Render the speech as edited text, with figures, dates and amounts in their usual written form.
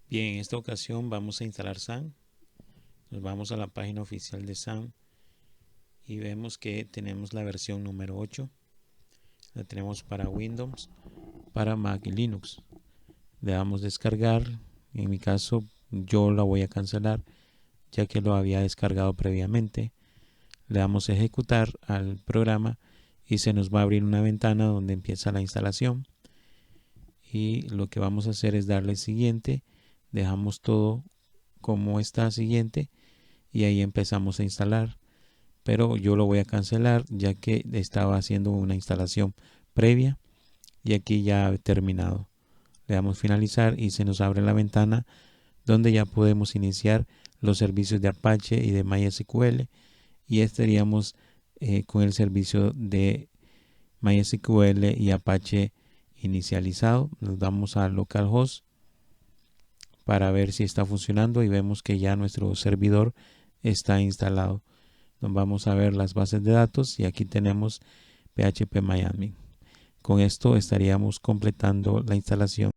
Bien, en esta ocasión vamos a instalar SAM. Nos vamos a la página oficial de SAM y vemos que tenemos la versión número 8. La tenemos para Windows, para Mac y Linux. Le damos descargar. En mi caso yo la voy a cancelar ya que lo había descargado previamente. Le damos a ejecutar al programa y se nos va a abrir una ventana donde empieza la instalación. Y lo que vamos a hacer es darle siguiente. Dejamos todo como está siguiente y ahí empezamos a instalar, pero yo lo voy a cancelar ya que estaba haciendo una instalación previa y aquí ya he terminado. Le damos finalizar y se nos abre la ventana donde ya podemos iniciar los servicios de Apache y de MySQL y estaríamos con el servicio de MySQL y Apache inicializado. Nos damos a localhost para ver si está funcionando y vemos que ya nuestro servidor está instalado. Nos vamos a ver las bases de datos y aquí tenemos PHP Miami. Con esto estaríamos completando la instalación